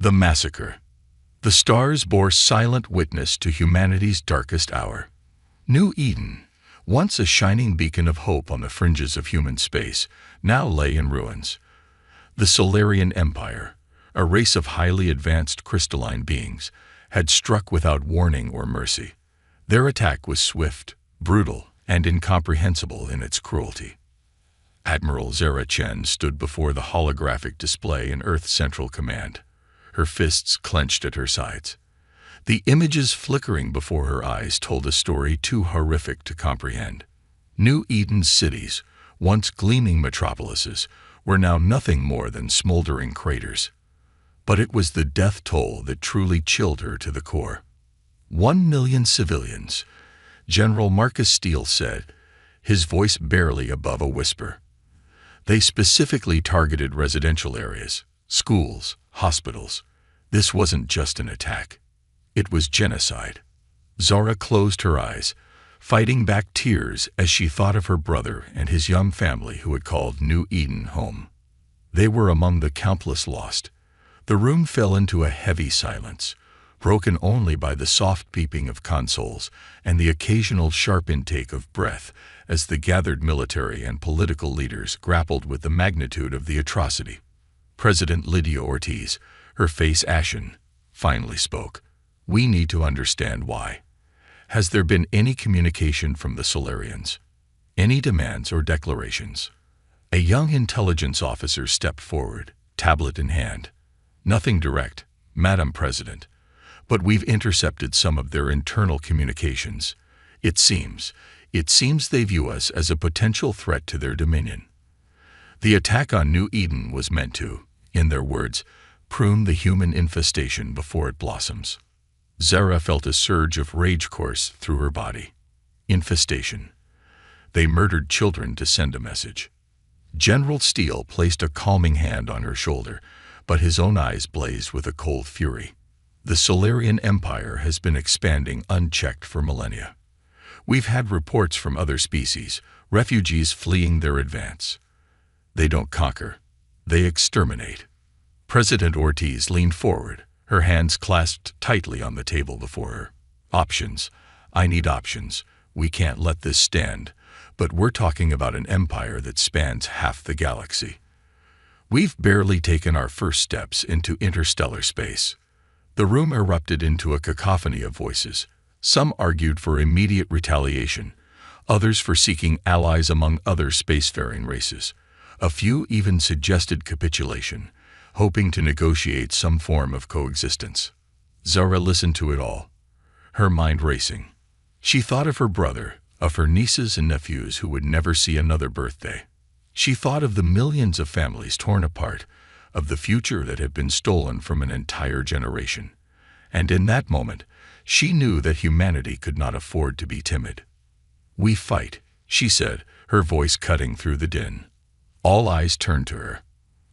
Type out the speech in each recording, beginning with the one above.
The Massacre. The stars bore silent witness to humanity's darkest hour. New Eden, once a shining beacon of hope on the fringes of human space, now lay in ruins. The Solarian Empire, a race of highly advanced crystalline beings, had struck without warning or mercy. Their attack was swift, brutal, and incomprehensible in its cruelty. Admiral Zara Chen stood before the holographic display in Earth Central Command, her fists clenched at her sides. The images flickering before her eyes told a story too horrific to comprehend. New Eden's cities, once gleaming metropolises, were now nothing more than smoldering craters. But it was the death toll that truly chilled her to the core. 1 million civilians, General Marcus Steele said, his voice barely above a whisper. They specifically targeted residential areas, schools, hospitals. This wasn't just an attack. It was genocide. Zara closed her eyes, fighting back tears as she thought of her brother and his young family who had called New Eden home. They were among the countless lost. The room fell into a heavy silence, broken only by the soft beeping of consoles and the occasional sharp intake of breath as the gathered military and political leaders grappled with the magnitude of the atrocity. President Lydia Ortiz, her face ashen, finally spoke. "We need to understand why. Has there been any communication from the Solarians? Any demands or declarations?" A young intelligence officer stepped forward, tablet in hand. "Nothing direct, Madam President, but we've intercepted some of their internal communications. It seems they view us as a potential threat to their dominion." The attack on New Eden was meant to, in their words, prune the human infestation before it blossoms. Zara felt a surge of rage course through her body. Infestation. They murdered children to send a message. General Steele placed a calming hand on her shoulder, but his own eyes blazed with a cold fury. The Solarian Empire has been expanding unchecked for millennia. We've had reports from other species, refugees fleeing their advance. They don't conquer, they exterminate. President Ortiz leaned forward, her hands clasped tightly on the table before her. "Options. I need options. We can't let this stand. But we're talking about an empire that spans half the galaxy. We've barely taken our first steps into interstellar space." The room erupted into a cacophony of voices. Some argued for immediate retaliation, others for seeking allies among other spacefaring races. A few even suggested capitulation, hoping to negotiate some form of coexistence. Zara listened to it all, her mind racing. She thought of her brother, of her nieces and nephews who would never see another birthday. She thought of the millions of families torn apart, of the future that had been stolen from an entire generation. And in that moment, she knew that humanity could not afford to be timid. "We fight," she said, her voice cutting through the din. All eyes turned to her.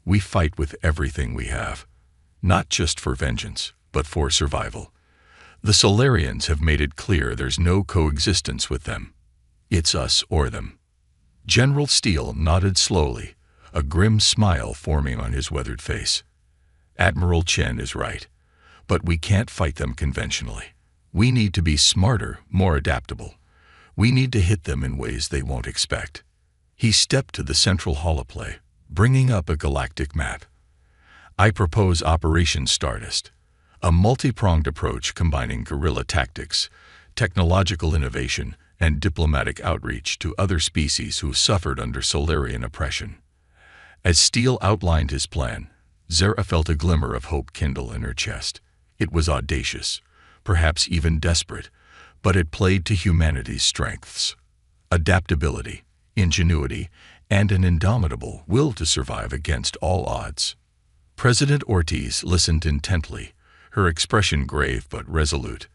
"We fight with everything we have, not just for vengeance, but for survival. The Solarians have made it clear there's no coexistence with them. It's us or them." General Steele nodded slowly, a grim smile forming on his weathered face. "Admiral Chen is right, but we can't fight them conventionally. We need to be smarter, more adaptable. We need to hit them in ways they won't expect." He stepped to the central holoplay, bringing up a galactic map. "I propose Operation Stardust, a multi-pronged approach combining guerrilla tactics, technological innovation, and diplomatic outreach to other species who suffered under Solarian oppression." As Steele outlined his plan, Zara felt a glimmer of hope kindle in her chest. It was audacious, perhaps even desperate, but it played to humanity's strengths: adaptability, ingenuity, and an indomitable will to survive against all odds. President Ortiz listened intently, her expression grave but resolute.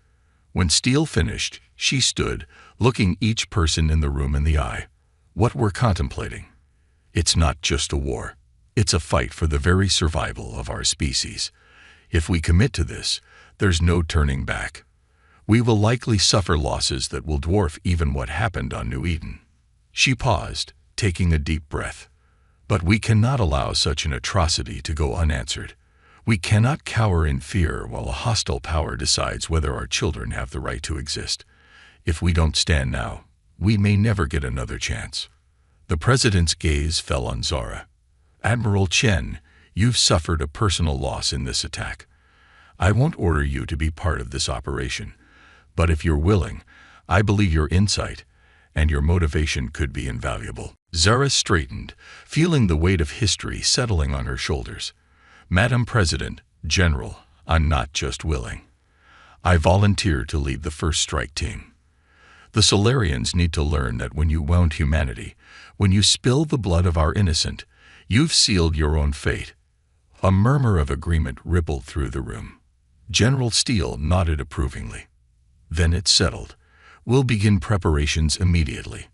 When Steele finished, she stood, looking each person in the room in the eye. "What we're contemplating. It's not just a war. It's a fight for the very survival of our species. If we commit to this, there's no turning back. We will likely suffer losses that will dwarf even what happened on New Eden." She paused, taking a deep breath. "But we cannot allow such an atrocity to go unanswered. We cannot cower in fear while a hostile power decides whether our children have the right to exist. If we don't stand now, we may never get another chance. The president's gaze fell on Zara. Admiral Chen, you've suffered a personal loss in this attack. I won't order you to be part of this operation, but if you're willing, I believe your insight and your motivation could be invaluable. Zara straightened, feeling the weight of history settling on her shoulders. Madam President, General, I'm not just willing. I volunteer to lead the first strike team. The Solarians need to learn that when you wound humanity, when you spill the blood of our innocent, you've sealed your own fate. A murmur of agreement rippled through the room. General Steele nodded approvingly. Then it settled. We'll begin preparations immediately.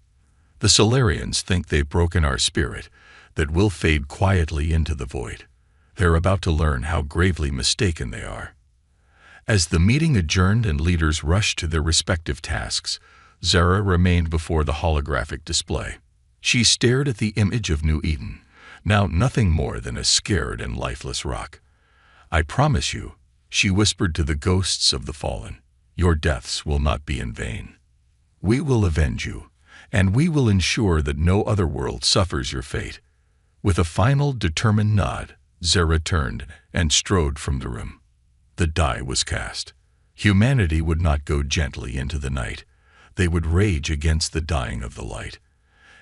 The Solarians think they've broken our spirit, that we'll fade quietly into the void. They're about to learn how gravely mistaken they are. As the meeting adjourned and leaders rushed to their respective tasks, Zara remained before the holographic display. She stared at the image of New Eden, now nothing more than a scared and lifeless rock. I promise you, she whispered to the ghosts of the fallen, your deaths will not be in vain. We will avenge you, and we will ensure that no other world suffers your fate. With a final, determined nod, Zara turned and strode from the room. The die was cast. Humanity would not go gently into the night. They would rage against the dying of the light,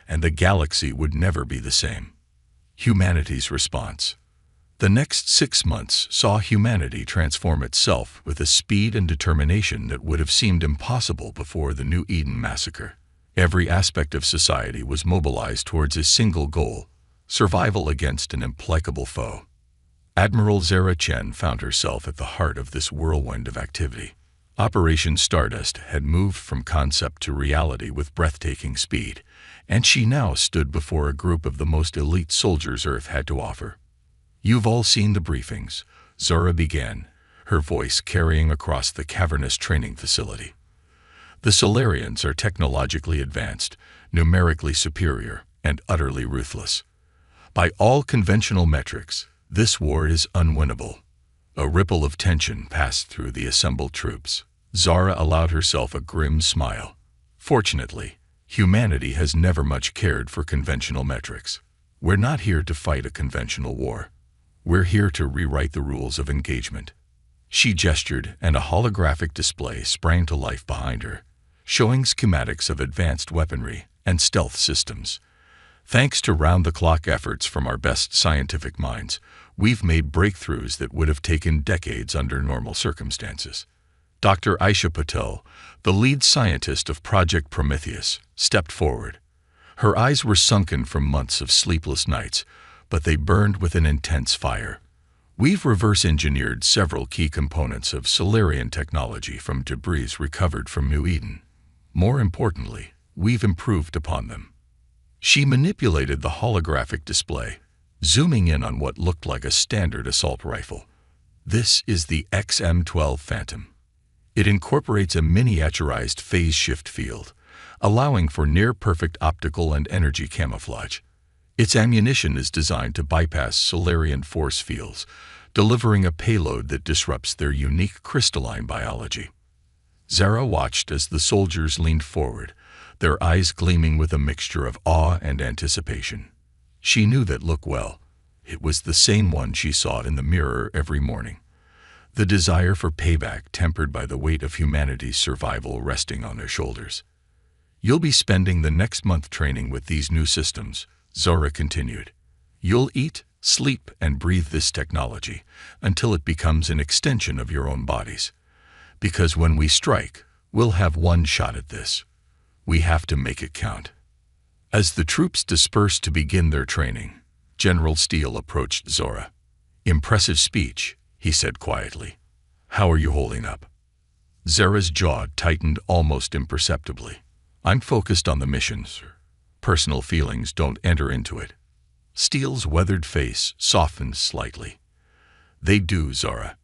and the galaxy would never be the same. Humanity's response. The next 6 months saw humanity transform itself with a speed and determination that would have seemed impossible before the New Eden massacre. Every aspect of society was mobilized towards a single goal: survival against an implacable foe. Admiral Zara Chen found herself at the heart of this whirlwind of activity. Operation Stardust had moved from concept to reality with breathtaking speed, and she now stood before a group of the most elite soldiers Earth had to offer. You've all seen the briefings, Zara began, her voice carrying across the cavernous training facility. The Solarians are technologically advanced, numerically superior, and utterly ruthless. By all conventional metrics, this war is unwinnable. A ripple of tension passed through the assembled troops. Zara allowed herself a grim smile. Fortunately, humanity has never much cared for conventional metrics. We're not here to fight a conventional war. We're here to rewrite the rules of engagement. She gestured, and a holographic display sprang to life behind her, showing schematics of advanced weaponry and stealth systems. Thanks to round-the-clock efforts from our best scientific minds, we've made breakthroughs that would have taken decades under normal circumstances. Dr. Aisha Patel, the lead scientist of Project Prometheus, stepped forward. Her eyes were sunken from months of sleepless nights, but they burned with an intense fire. We've reverse-engineered several key components of Solarian technology from debris recovered from New Eden. More importantly, we've improved upon them. She manipulated the holographic display, zooming in on what looked like a standard assault rifle. This is the XM-12 Phantom. It incorporates a miniaturized phase shift field, allowing for near-perfect optical and energy camouflage. Its ammunition is designed to bypass Solarian force fields, delivering a payload that disrupts their unique crystalline biology. Zara watched as the soldiers leaned forward, their eyes gleaming with a mixture of awe and anticipation. She knew that look well. It was the same one she saw in the mirror every morning. The desire for payback tempered by the weight of humanity's survival resting on their shoulders. You'll be spending the next month training with these new systems, Zara continued. You'll eat, sleep, and breathe this technology until it becomes an extension of your own bodies. Because when we strike, we'll have one shot at this. We have to make it count. As the troops dispersed to begin their training, General Steele approached Zara. Impressive speech, he said quietly. How are you holding up? Zara's jaw tightened almost imperceptibly. I'm focused on the mission, sir. Personal feelings don't enter into it. Steele's weathered face softened slightly. They do, Zara.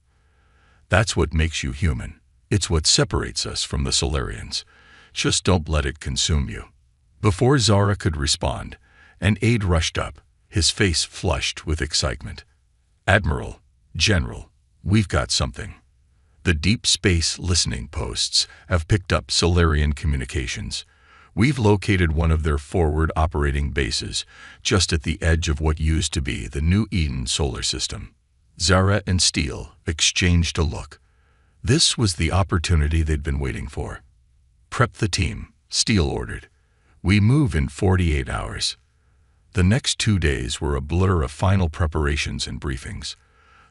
That's what makes you human. It's what separates us from the Solarians. Just don't let it consume you. Before Zara could respond, an aide rushed up, his face flushed with excitement. Admiral, General, we've got something. The deep space listening posts have picked up Solarian communications. We've located one of their forward operating bases, just at the edge of what used to be the New Eden solar system. Zara and Steele exchanged a look. This was the opportunity they'd been waiting for. Prep the team, Steele ordered. We move in 48 hours. The next 2 days were a blur of final preparations and briefings.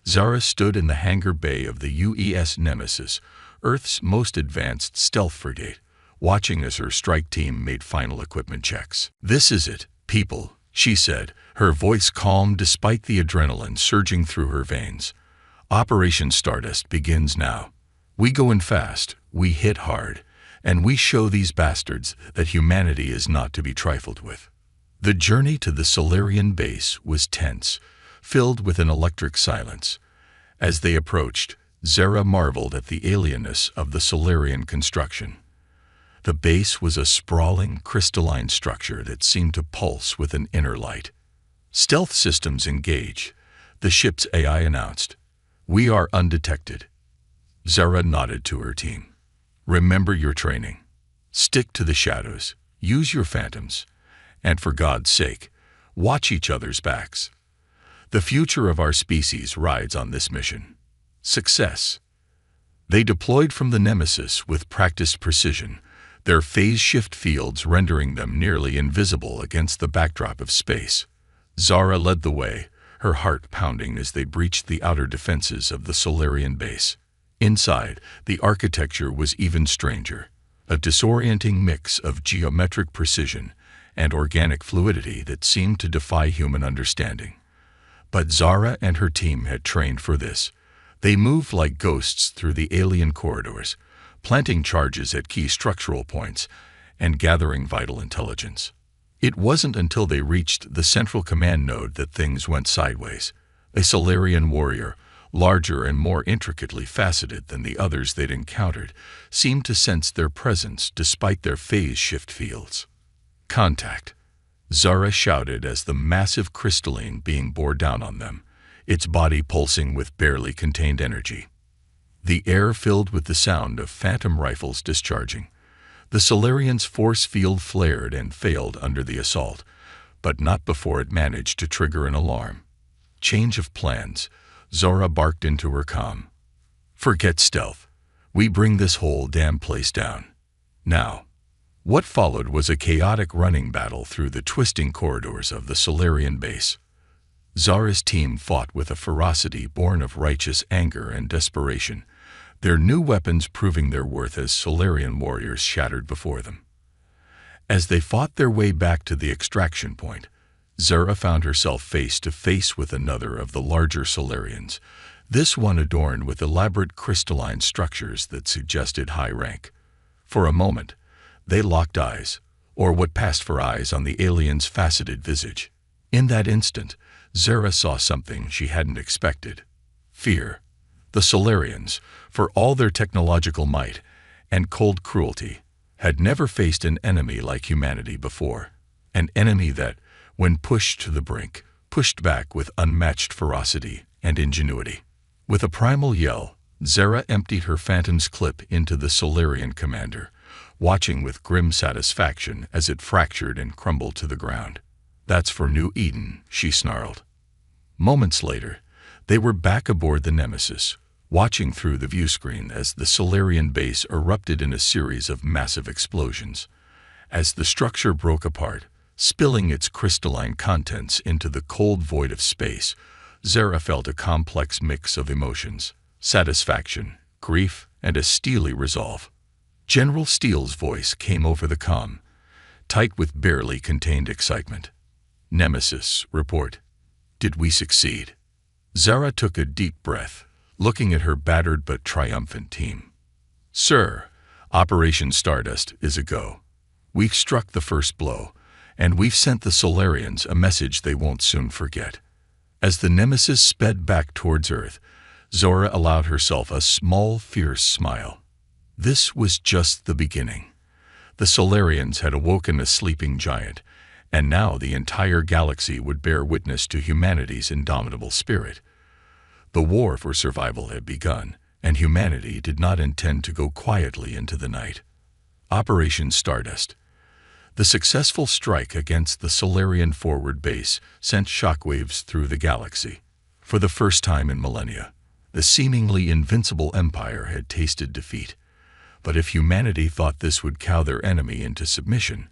Zara stood in the hangar bay of the UES Nemesis, Earth's most advanced stealth frigate, watching as her strike team made final equipment checks. "This is it, people," she said, her voice calm despite the adrenaline surging through her veins. "Operation Stardust begins now. We go in fast, we hit hard, and we show these bastards that humanity is not to be trifled with." The journey to the Solarian base was tense, filled with an electric silence. As they approached, Zara marveled at the alienness of the Solarian construction. The base was a sprawling, crystalline structure that seemed to pulse with an inner light. "Stealth systems engage," the ship's AI announced. "We are undetected." Zara nodded to her team. "Remember your training. Stick to the shadows, use your phantoms, and for God's sake, watch each other's backs. The future of our species rides on this mission. Success." They deployed from the Nemesis with practiced precision, their phase shift fields rendering them nearly invisible against the backdrop of space. Zara led the way, her heart pounding as they breached the outer defenses of the Solarian base. Inside, the architecture was even stranger, a disorienting mix of geometric precision and organic fluidity that seemed to defy human understanding. But Zara and her team had trained for this. They moved like ghosts through the alien corridors, planting charges at key structural points and gathering vital intelligence. It wasn't until they reached the central command node that things went sideways. A Solarian warrior, larger and more intricately faceted than the others they'd encountered, seemed to sense their presence despite their phase shift fields. "Contact," Zara shouted as the massive crystalline being bore down on them, its body pulsing with barely contained energy. The air filled with the sound of phantom rifles discharging. The Solarian's force field flared and failed under the assault, but not before it managed to trigger an alarm. "Change of plans," Zara barked into her comm. "Forget stealth. We bring this whole damn place down. Now." What followed was a chaotic running battle through the twisting corridors of the Solarian base. Zara's team fought with a ferocity born of righteous anger and desperation, their new weapons proving their worth as Solarian warriors shattered before them. As they fought their way back to the extraction point, Zara found herself face to face with another of the larger Solarians, this one adorned with elaborate crystalline structures that suggested high rank. For a moment, they locked eyes, or what passed for eyes on the alien's faceted visage. In that instant, Zara saw something she hadn't expected. Fear. The Solarians, for all their technological might and cold cruelty, had never faced an enemy like humanity before. An enemy that, when pushed to the brink, pushed back with unmatched ferocity and ingenuity. With a primal yell, Zara emptied her phantom's clip into the Solarian commander, watching with grim satisfaction as it fractured and crumbled to the ground. "That's for New Eden," she snarled. Moments later, they were back aboard the Nemesis, watching through the viewscreen as the Solarian base erupted in a series of massive explosions. As the structure broke apart, spilling its crystalline contents into the cold void of space, Zara felt a complex mix of emotions: satisfaction, grief, and a steely resolve. General Steele's voice came over the comm, tight with barely contained excitement. "Nemesis, report. Did we succeed?" Zara took a deep breath, looking at her battered but triumphant team. "Sir, Operation Stardust is a go. We've struck the first blow, and we've sent the Solarians a message they won't soon forget." As the Nemesis sped back towards Earth, Zora allowed herself a small, fierce smile. This was just the beginning. The Solarians had awoken a sleeping giant, and now the entire galaxy would bear witness to humanity's indomitable spirit. The war for survival had begun, and humanity did not intend to go quietly into the night. Operation Stardust. The successful strike against the Solarian forward base sent shockwaves through the galaxy. For the first time in millennia, the seemingly invincible empire had tasted defeat. But if humanity thought this would cow their enemy into submission,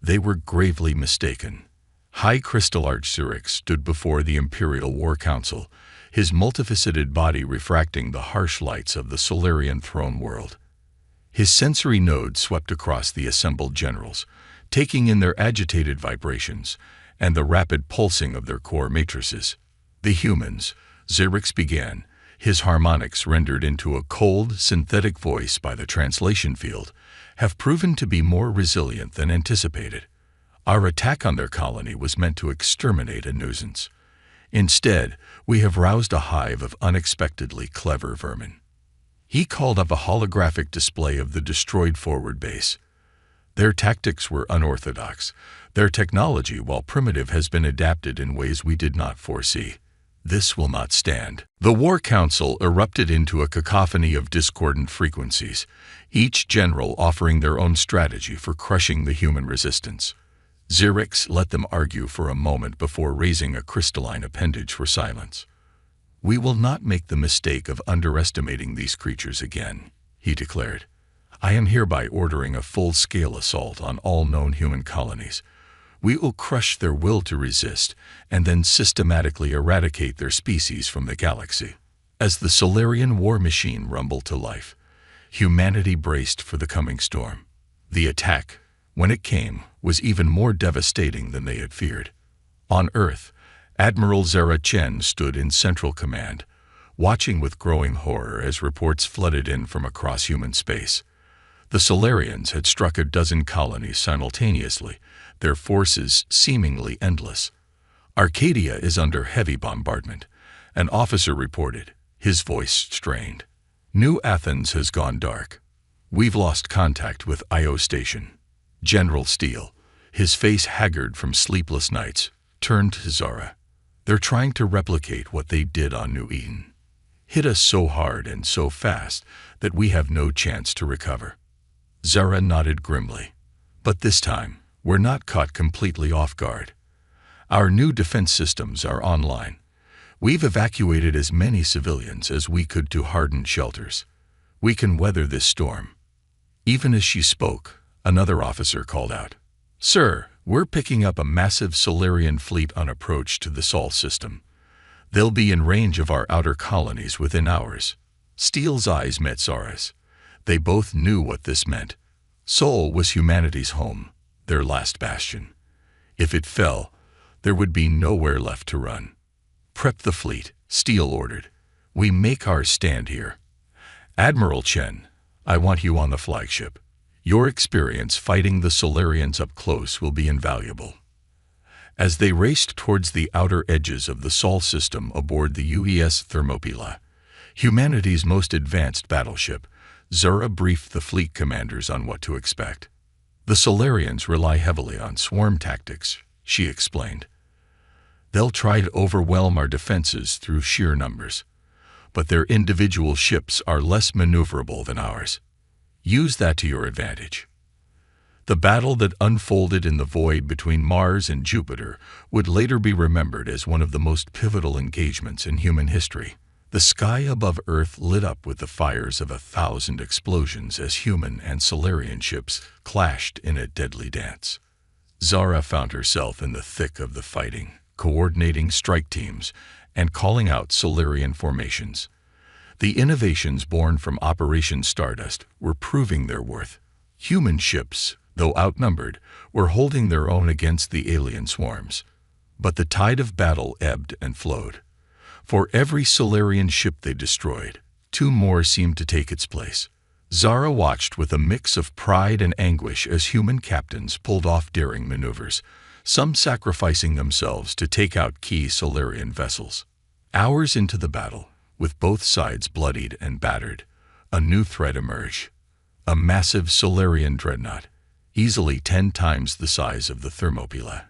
they were gravely mistaken. High Crystal Arch stood before the Imperial War Council, his multifaceted body refracting the harsh lights of the Solarian throne world. His sensory nodes swept across the assembled generals, taking in their agitated vibrations and the rapid pulsing of their core matrices. The humans, Xerix began, his harmonics rendered into a cold, synthetic voice by the translation field, have proven to be more resilient than anticipated. Our attack on their colony was meant to exterminate a nuisance. Instead, we have roused a hive of unexpectedly clever vermin. He called up a holographic display of the destroyed forward base. Their tactics were unorthodox. Their technology, while primitive, has been adapted in ways we did not foresee. This will not stand. The War Council erupted into a cacophony of discordant frequencies, each general offering their own strategy for crushing the human resistance. Xerix let them argue for a moment before raising a crystalline appendage for silence. "We will not make the mistake of underestimating these creatures again," he declared. "I am hereby ordering a full-scale assault on all known human colonies. We will crush their will to resist and then systematically eradicate their species from the galaxy." As the Solarian war machine rumbled to life, humanity braced for the coming storm. The attack, when it came, was even more devastating than they had feared. On Earth, Admiral Zara Chen stood in Central Command, watching with growing horror as reports flooded in from across human space. The Solarians had struck a dozen colonies simultaneously, their forces seemingly endless. "Arcadia is under heavy bombardment," an officer reported, his voice strained. "New Athens has gone dark. We've lost contact with Io Station." General Steele, his face haggard from sleepless nights, turned to Zara. "They're trying to replicate what they did on New Eden. Hit us so hard and so fast that we have no chance to recover." Zara nodded grimly. "But this time, we're not caught completely off guard. Our new defense systems are online. We've evacuated as many civilians as we could to hardened shelters. We can weather this storm." Even as she spoke, another officer called out, "Sir, we're picking up a massive Solarian fleet on approach to the Sol system. They'll be in range of our outer colonies within hours." Steele's eyes met Zara's. They both knew what this meant. Sol was humanity's home, their last bastion. If it fell, there would be nowhere left to run. "Prep the fleet," Steele ordered. "We make our stand here. Admiral Chen, I want you on the flagship. Your experience fighting the Solarians up close will be invaluable." As they raced towards the outer edges of the Sol system aboard the UES Thermopylae, humanity's most advanced battleship, Zara briefed the fleet commanders on what to expect. "The Solarians rely heavily on swarm tactics," she explained. "They'll try to overwhelm our defenses through sheer numbers, but their individual ships are less maneuverable than ours. Use that to your advantage." The battle that unfolded in the void between Mars and Jupiter would later be remembered as one of the most pivotal engagements in human history. The sky above Earth lit up with the fires of 1,000 explosions as human and Solarian ships clashed in a deadly dance. Zara found herself in the thick of the fighting, coordinating strike teams and calling out Solarian formations. The innovations born from Operation Stardust were proving their worth. Human ships, though outnumbered, were holding their own against the alien swarms. But the tide of battle ebbed and flowed. For every Solarian ship they destroyed, 2 more seemed to take its place. Zara watched with a mix of pride and anguish as human captains pulled off daring maneuvers, some sacrificing themselves to take out key Solarian vessels. Hours into the battle, with both sides bloodied and battered, a new threat emerged. A massive Solarian dreadnought, easily 10 times the size of the Thermopylae,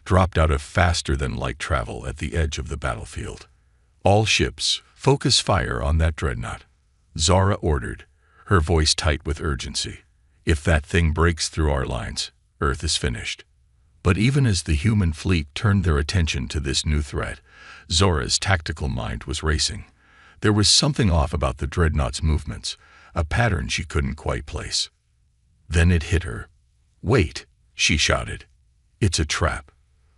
dropped out of faster-than-light travel at the edge of the battlefield. All ships, Focus fire on that dreadnought, Zara ordered, her voice tight with urgency. If that thing breaks through our lines, Earth is finished. But even as the human fleet turned their attention to this new threat, Zora's tactical mind was racing. There was something off about the dreadnought's movements, a pattern she couldn't quite place. Then it hit her. "Wait," she shouted. "It's a trap.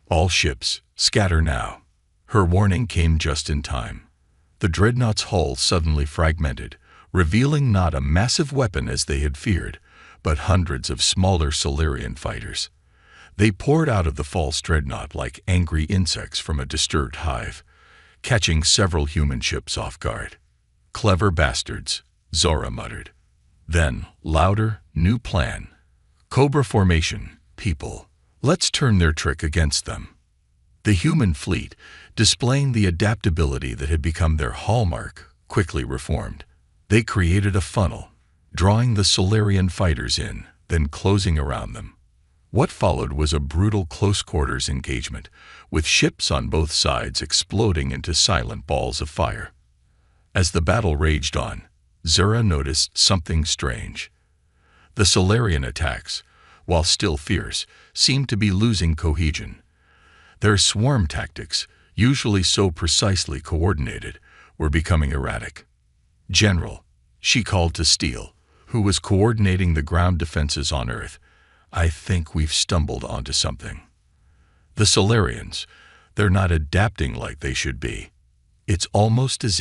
All ships, scatter now." Her warning came just in time. The dreadnought's hull suddenly fragmented, revealing not a massive weapon as they had feared, but hundreds of smaller Solarian fighters. They poured out of the false dreadnought like angry insects from a disturbed hive, catching several human ships off guard. "Clever bastards," Zora muttered. Then, louder, new plan. "Cobra formation, people. Let's turn their trick against them." The human fleet, displaying the adaptability that had become their hallmark, quickly reformed. They created a funnel, drawing the Solarian fighters in, then closing around them. What followed was a brutal close-quarters engagement, with ships on both sides exploding into silent balls of fire. As the battle raged on, Zora noticed something strange. The Solarian attacks, while still fierce, seemed to be losing cohesion. Their swarm tactics, usually so precisely coordinated, were becoming erratic. "General," she called to Steele, who was coordinating the ground defenses on Earth, "I think we've stumbled onto something. The Solarians, they're not adapting like they should be. It's almost as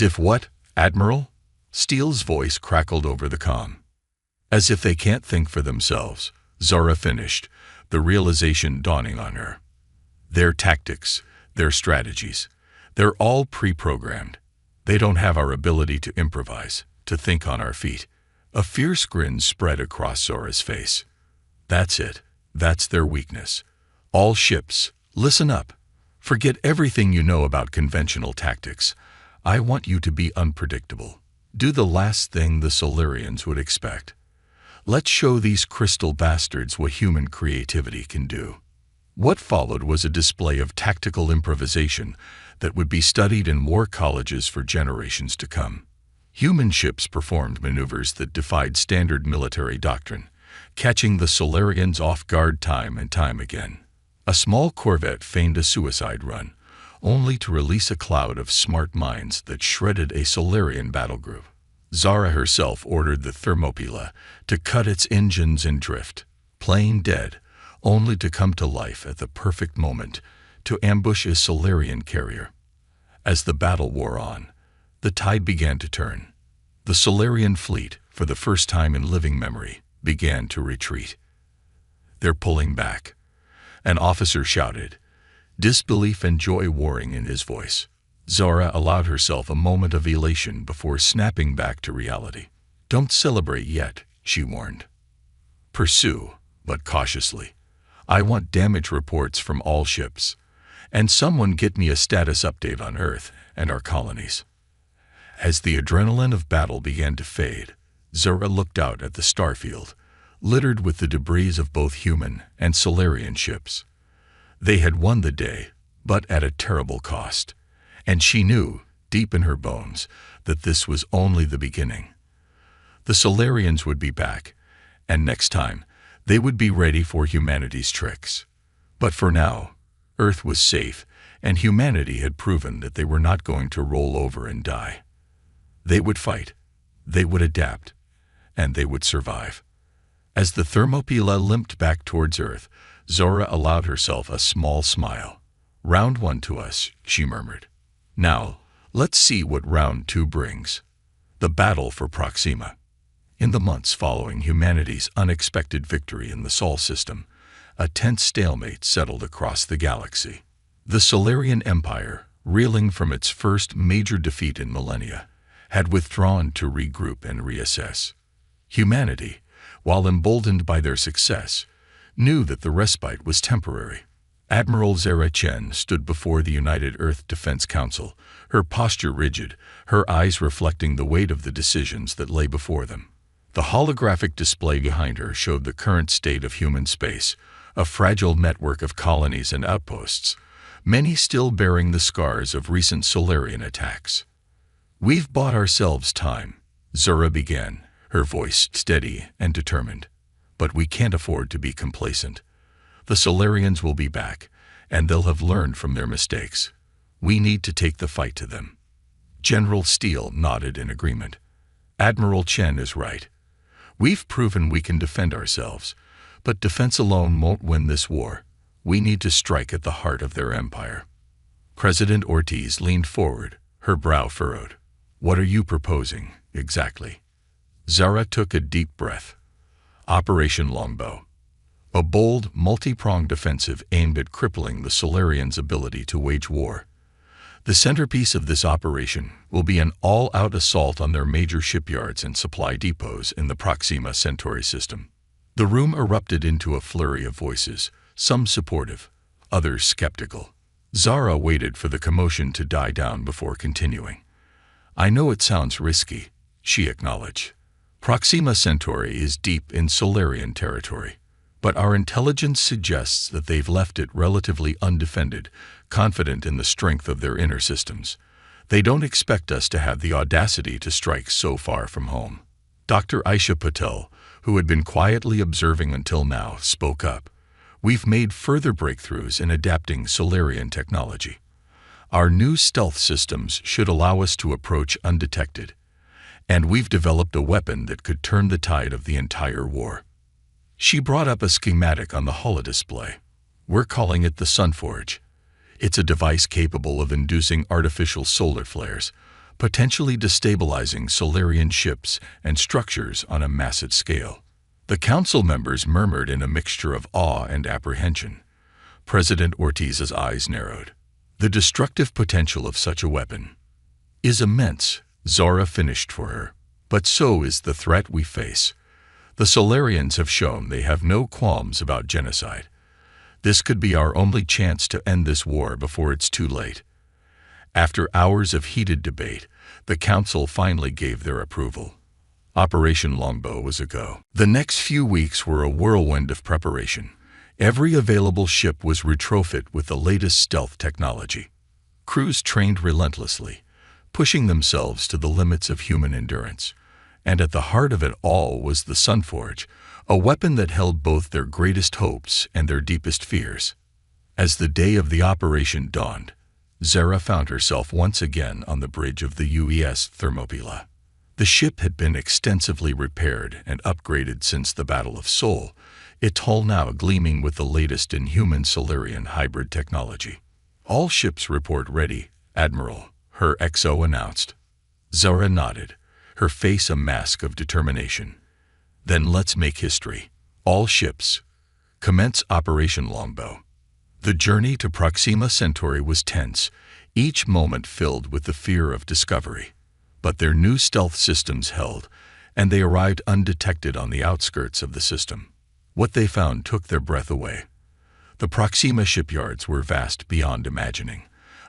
if what, Admiral?" Steele's voice crackled over the comm. "As if they can't think for themselves," Zora finished, the realization dawning on her. "Their tactics, their strategies, they're all pre-programmed. They don't have our ability to improvise, to think on our feet." A fierce grin spread across Zora's face. "That's it. That's their weakness. All ships, listen up. Forget everything you know about conventional tactics. I want you to be unpredictable. Do the last thing the Solarians would expect. Let's show these crystal bastards what human creativity can do." What followed was a display of tactical improvisation that would be studied in war colleges for generations to come. Human ships performed maneuvers that defied standard military doctrine, catching the Solarians off guard time and time again. A small corvette feigned a suicide run, only to release a cloud of smart minds that shredded a Solarian battle group. Zara herself ordered the Thermopylae to cut its engines and drift, plain dead, only to come to life at the perfect moment to ambush a Solarian carrier. As the battle wore on, the tide began to turn. The Solarian fleet, for the first time in living memory, began to retreat. "They're pulling back," an officer shouted, disbelief and joy warring in his voice. Zora allowed herself a moment of elation before snapping back to reality. "Don't celebrate yet," she warned. "Pursue, but cautiously. I want damage reports from all ships. And someone get me a status update on Earth and our colonies." As the adrenaline of battle began to fade, Zora looked out at the starfield, littered with the debris of both human and Solarian ships. They had won the day, but at a terrible cost, and she knew, deep in her bones, that this was only the beginning. The Solarians would be back, and next time, they would be ready for humanity's tricks. But for now, Earth was safe, and humanity had proven that they were not going to roll over and die. They would fight, they would adapt, and they would survive. As the Thermopylae limped back towards Earth, Zora allowed herself a small smile. "Round 1 to us," she murmured. "Now, let's see what round 2 brings." The battle for Proxima. In the months following humanity's unexpected victory in the Sol system, a tense stalemate settled across the galaxy. The Solarian Empire, reeling from its first major defeat in millennia, had withdrawn to regroup and reassess. Humanity, while emboldened by their success, knew that the respite was temporary. Admiral Zara Chen stood before the United Earth Defense Council, her posture rigid, her eyes reflecting the weight of the decisions that lay before them. The holographic display behind her showed the current state of human space, a fragile network of colonies and outposts, many still bearing the scars of recent Solarian attacks. We've bought ourselves time, Zora began, her voice steady and determined. But we can't afford to be complacent. The Solarians will be back, and they'll have learned from their mistakes. We need to take the fight to them. General Steele nodded in agreement. Admiral Chen is right. We've proven we can defend ourselves, but defense alone won't win this war. We need to strike at the heart of their empire. President Ortiz leaned forward, her brow furrowed. What are you proposing, exactly? Zara took a deep breath. Operation Longbow. A bold, multi-pronged offensive aimed at crippling the Solarians' ability to wage war. The centerpiece of this operation will be an all-out assault on their major shipyards and supply depots in the Proxima Centauri system. The room erupted into a flurry of voices, some supportive, others skeptical. Zara waited for the commotion to die down before continuing. I know it sounds risky, she acknowledged. Proxima Centauri is deep in Solarian territory, but our intelligence suggests that they've left it relatively undefended, confident in the strength of their inner systems. They don't expect us to have the audacity to strike so far from home. Dr. Aisha Patel, who had been quietly observing until now, spoke up. We've made further breakthroughs in adapting Solarian technology. Our new stealth systems should allow us to approach undetected, and we've developed a weapon that could turn the tide of the entire war. She brought up a schematic on the holodisplay. We're calling it the Sunforge. It's a device capable of inducing artificial solar flares, potentially destabilizing Solarian ships and structures on a massive scale. The council members murmured in a mixture of awe and apprehension. President Ortiz's eyes narrowed. The destructive potential of such a weapon is immense, Zora finished for her. But so is the threat we face. The Solarians have shown they have no qualms about genocide. This could be our only chance to end this war before it's too late. After hours of heated debate, the council finally gave their approval. Operation Longbow was a go. The next few weeks were a whirlwind of preparation. Every available ship was retrofitted with the latest stealth technology. Crews trained relentlessly, pushing themselves to the limits of human endurance. And at the heart of it all was the Sunforge, a weapon that held both their greatest hopes and their deepest fears. As the day of the operation dawned, Zara found herself once again on the bridge of the UES Thermopylae. The ship had been extensively repaired and upgraded since the Battle of Sol, its hull now gleaming with the latest in human Solarian hybrid technology. All ships report ready, Admiral, her XO announced. Zara nodded, her face a mask of determination. Then let's make history. All ships, commence Operation Longbow. The journey to Proxima Centauri was tense, each moment filled with the fear of discovery. But their new stealth systems held, and they arrived undetected on the outskirts of the system. What they found took their breath away. The Proxima shipyards were vast beyond imagining,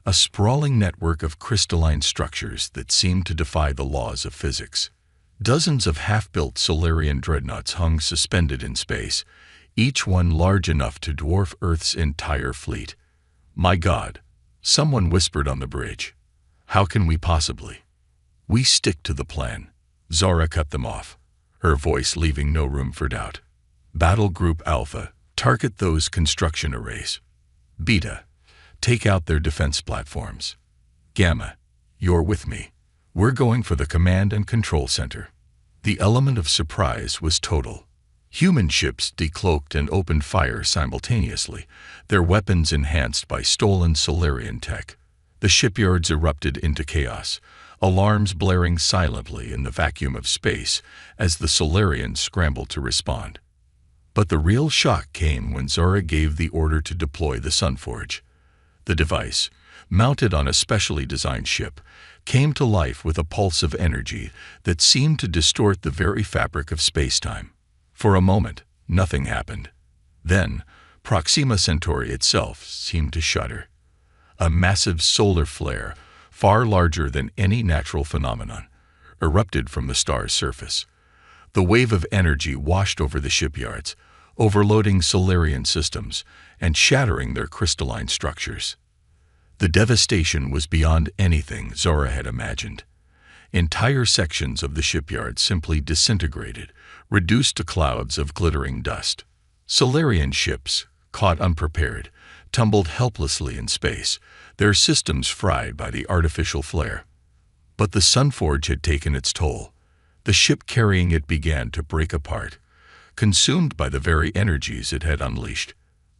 a sprawling network of crystalline structures that seemed to defy the laws of physics. Dozens of half-built Solarian dreadnoughts hung suspended in space, each one large enough to dwarf Earth's entire fleet. My God, someone whispered on the bridge. How can we possibly? We stick to the plan. Zara cut them off, her voice leaving no room for doubt. Battle Group Alpha, target those construction arrays. Beta, take out their defense platforms. Gamma, you're with me. We're going for the command and control center. The element of surprise was total. Human ships decloaked and opened fire simultaneously, their weapons enhanced by stolen Solarian tech. The shipyards erupted into chaos, alarms blaring silently in the vacuum of space as the Solarians scrambled to respond. But the real shock came when Zora gave the order to deploy the Sunforge. The device, mounted on a specially designed ship, came to life with a pulse of energy that seemed to distort the very fabric of space-time. For a moment, nothing happened. Then, Proxima Centauri itself seemed to shudder. A massive solar flare, far larger than any natural phenomenon, erupted from the star's surface. The wave of energy washed over the shipyards, overloading Solarian systems and shattering their crystalline structures. The devastation was beyond anything Zora had imagined. Entire sections of the shipyard simply disintegrated, reduced to clouds of glittering dust. Solarian ships, caught unprepared, tumbled helplessly in space, their systems fried by the artificial flare. But the Sunforge had taken its toll. The ship carrying it began to break apart, consumed by the very energies it had unleashed.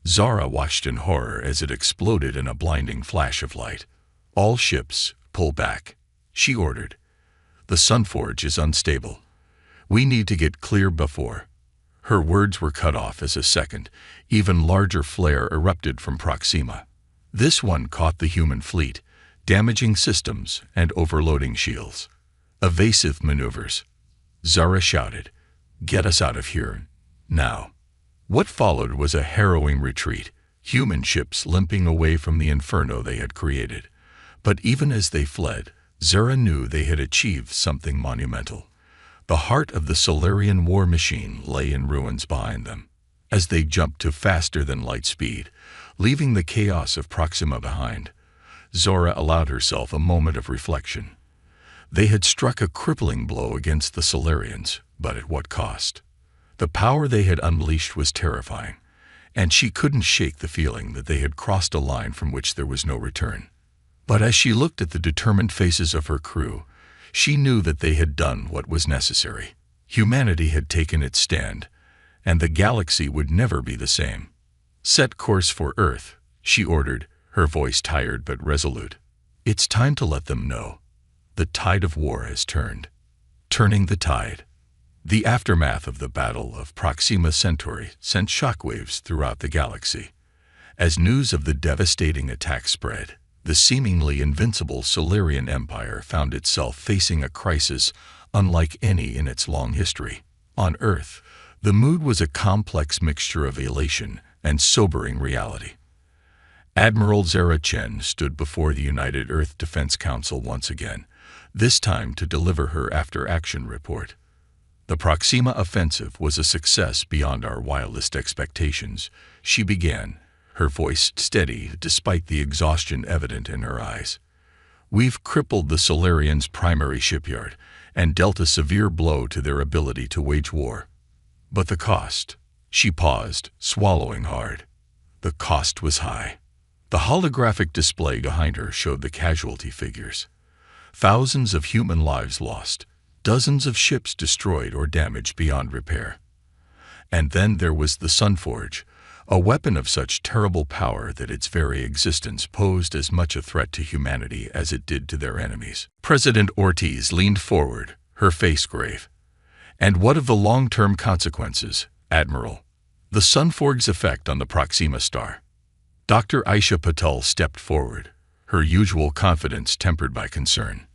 Zara watched in horror as it exploded in a blinding flash of light. "All ships, pull back," she ordered. "The Sunforge is unstable. We need to get clear before." Her words were cut off as a second, even larger flare erupted from Proxima. This one caught the human fleet, damaging systems and overloading shields. "Evasive maneuvers," Zara shouted. "Get us out of here, now." What followed was a harrowing retreat, human ships limping away from the inferno they had created. But even as they fled, Zara knew they had achieved something monumental. The heart of the Solarian war machine lay in ruins behind them. As they jumped to faster-than-light speed, leaving the chaos of Proxima behind, Zora allowed herself a moment of reflection. They had struck a crippling blow against the Solarians, but at what cost? The power they had unleashed was terrifying, and she couldn't shake the feeling that they had crossed a line from which there was no return. But as she looked at the determined faces of her crew, she knew that they had done what was necessary. Humanity had taken its stand, and the galaxy would never be the same. "Set course for Earth," she ordered, her voice tired but resolute. "It's time to let them know. The tide of war has turned." Turning the tide. The aftermath of the Battle of Proxima Centauri sent shockwaves throughout the galaxy. As news of the devastating attack spread, the seemingly invincible Solarian Empire found itself facing a crisis unlike any in its long history. On Earth, the mood was a complex mixture of elation and sobering reality. Admiral Zara Chen stood before the United Earth Defense Council once again, this time to deliver her after-action report. "The Proxima offensive was a success beyond our wildest expectations," she began, her voice steady despite the exhaustion evident in her eyes. "We've crippled the Solarians' primary shipyard and dealt a severe blow to their ability to wage war. But the cost," she paused, swallowing hard. "The cost was high." The holographic display behind her showed the casualty figures. Thousands of human lives lost, dozens of ships destroyed or damaged beyond repair. And then there was the Sunforge, a weapon of such terrible power that its very existence posed as much a threat to humanity as it did to their enemies. President Ortiz leaned forward, her face grave. "And what of the long-term consequences, Admiral? The Sunforge's effect on the Proxima star?" Dr. Aisha Patel stepped forward, her usual confidence tempered by concern.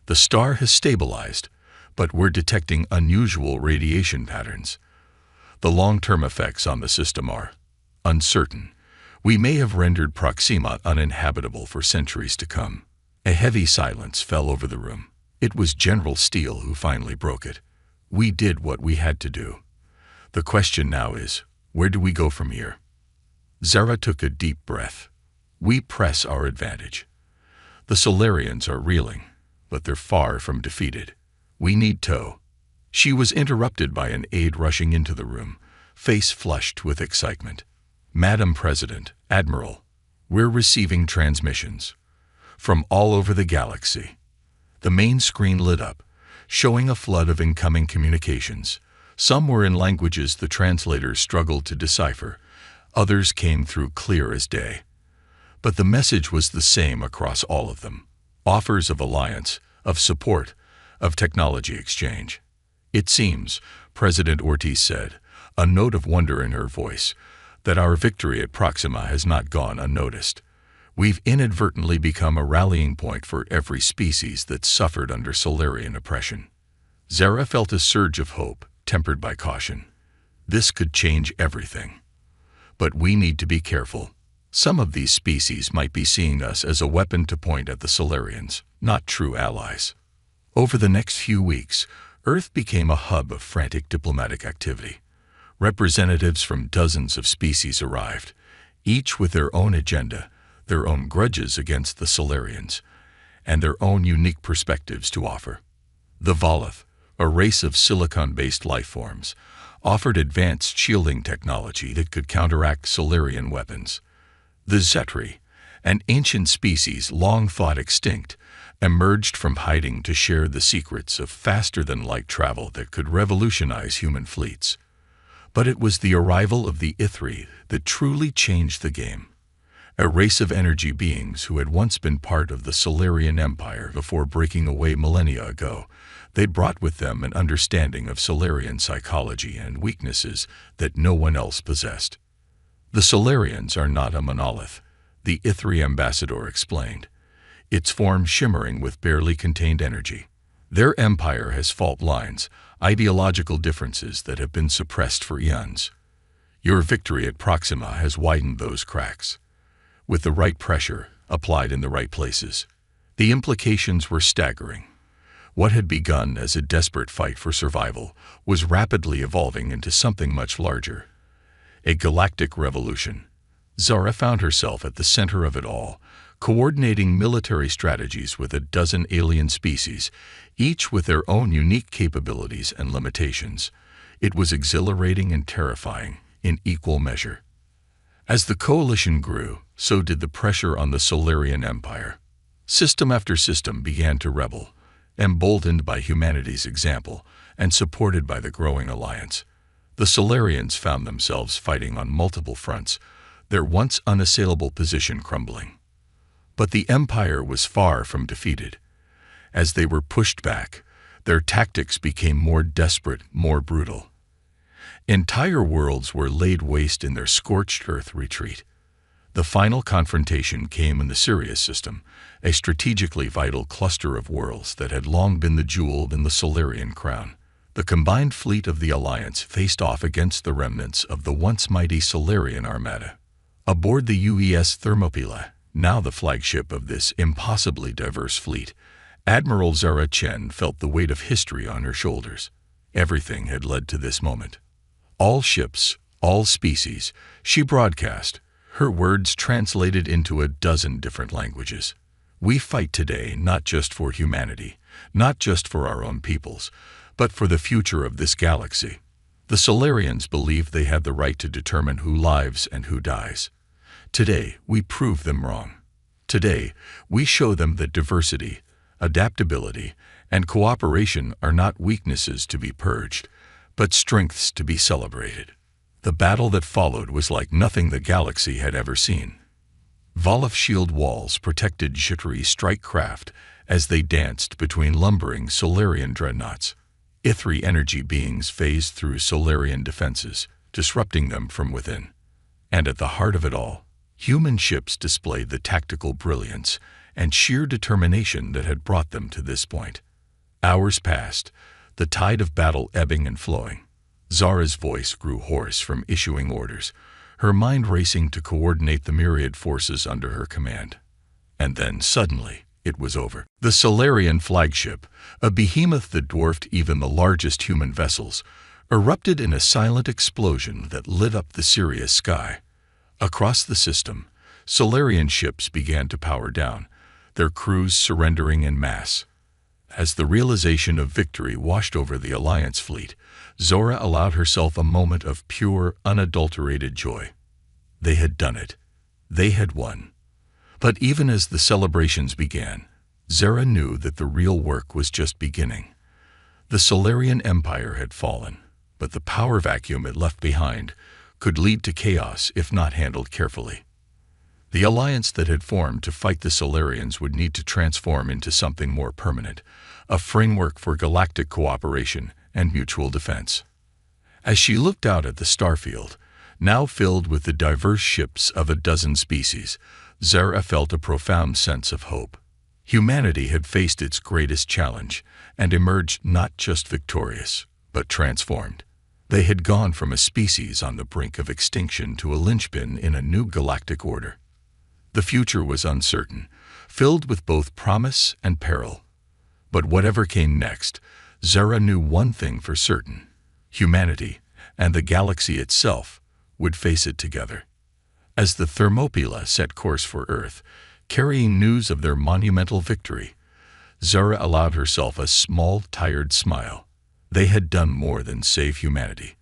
"The star has stabilized, but we're detecting unusual radiation patterns. The long-term effects on the system are uncertain. We may have rendered Proxima uninhabitable for centuries to come." A heavy silence fell over the room. It was General Steele who finally broke it. "We did what we had to do. The question now is, where do we go from here?" Zara took a deep breath. "We press our advantage. The Solarians are reeling, but they're far from defeated. We need tow." She was interrupted by an aide rushing into the room, face flushed with excitement. "Madam President, Admiral, we're receiving transmissions from all over the galaxy." The main screen lit up, showing a flood of incoming communications. Some were in languages the translators struggled to decipher. Others came through clear as day. But the message was the same across all of them. Offers of alliance, of support, of technology exchange. "It seems," President Ortiz said, a note of wonder in her voice, "that our victory at Proxima has not gone unnoticed. We've inadvertently become a rallying point for every species that suffered under Solarian oppression." Zara felt a surge of hope, tempered by caution. This could change everything. But we need to be careful. Some of these species might be seeing us as a weapon to point at the Solarians, not true allies. Over the next few weeks, Earth became a hub of frantic diplomatic activity. Representatives from dozens of species arrived, each with their own agenda, their own grudges against the Solarians, and their own unique perspectives to offer. The Volith, a race of silicon-based lifeforms, offered advanced shielding technology that could counteract Solarian weapons. The Zetri, an ancient species long thought extinct, emerged from hiding to share the secrets of faster-than-light travel that could revolutionize human fleets. But it was the arrival of the Ithri that truly changed the game. A race of energy beings who had once been part of the Solarian Empire before breaking away millennia ago. They brought with them an understanding of Solarian psychology and weaknesses that no one else possessed. The Solarians are not a monolith, the Ithri ambassador explained, its form shimmering with barely contained energy. Their empire has fault lines, ideological differences that have been suppressed for eons. Your victory at Proxima has widened those cracks. With the right pressure, applied in the right places, the implications were staggering. What had begun as a desperate fight for survival was rapidly evolving into something much larger. A galactic revolution. Zara found herself at the center of it all, coordinating military strategies with a dozen alien species, each with their own unique capabilities and limitations. It was exhilarating and terrifying in equal measure. As the coalition grew, so did the pressure on the Solarian Empire. System after system began to rebel, emboldened by humanity's example and supported by the growing alliance. The Solarians found themselves fighting on multiple fronts, their once unassailable position crumbling. But the Empire was far from defeated. As they were pushed back, their tactics became more desperate, more brutal. Entire worlds were laid waste in their scorched earth retreat. The final confrontation came in the Sirius system, a strategically vital cluster of worlds that had long been the jewel in the Solarian crown. The combined fleet of the Alliance faced off against the remnants of the once mighty Solarian armada. Aboard the UES Thermopylae, now the flagship of this impossibly diverse fleet, Admiral Zara Chen felt the weight of history on her shoulders. Everything had led to this moment. All ships, all species, she broadcast, her words translated into a dozen different languages. We fight today not just for humanity, not just for our own peoples, but for the future of this galaxy. The Solarians believed they had the right to determine who lives and who dies. Today, we prove them wrong. Today, we show them that diversity, adaptability, and cooperation are not weaknesses to be purged, but strengths to be celebrated. The battle that followed was like nothing the galaxy had ever seen. Volith shield walls protected jittery strike craft as they danced between lumbering Solarian dreadnoughts. Ithri energy beings phased through Solarian defenses, disrupting them from within. And at the heart of it all, human ships displayed the tactical brilliance and sheer determination that had brought them to this point. Hours passed, the tide of battle ebbing and flowing. Zara's voice grew hoarse from issuing orders, her mind racing to coordinate the myriad forces under her command. And then, suddenly, it was over. The Solarian flagship, a behemoth that dwarfed even the largest human vessels, erupted in a silent explosion that lit up the Sirius sky. Across the system, Solarian ships began to power down, their crews surrendering en masse. As the realization of victory washed over the Alliance fleet, Zora allowed herself a moment of pure, unadulterated joy. They had done it. They had won. But even as the celebrations began, Zara knew that the real work was just beginning. The Solarian Empire had fallen, but the power vacuum it left behind could lead to chaos if not handled carefully. The alliance that had formed to fight the Solarians would need to transform into something more permanent, a framework for galactic cooperation and mutual defense. As she looked out at the starfield, now filled with the diverse ships of a dozen species, Zara felt a profound sense of hope. Humanity had faced its greatest challenge and emerged not just victorious, but transformed. They had gone from a species on the brink of extinction to a linchpin in a new galactic order. The future was uncertain, filled with both promise and peril. But whatever came next, Zara knew one thing for certain: humanity, and the galaxy itself, would face it together. As the Thermopylae set course for Earth, carrying news of their monumental victory, Zara allowed herself a small, tired smile. They had done more than save humanity.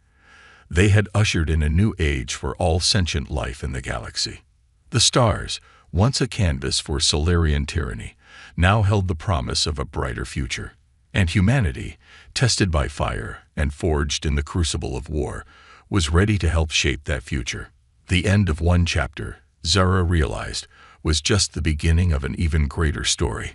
They had ushered in a new age for all sentient life in the galaxy. The stars, once a canvas for Solarian tyranny, now held the promise of a brighter future. And humanity, tested by fire and forged in the crucible of war, was ready to help shape that future. The end of one chapter, Zara realized, was just the beginning of an even greater story.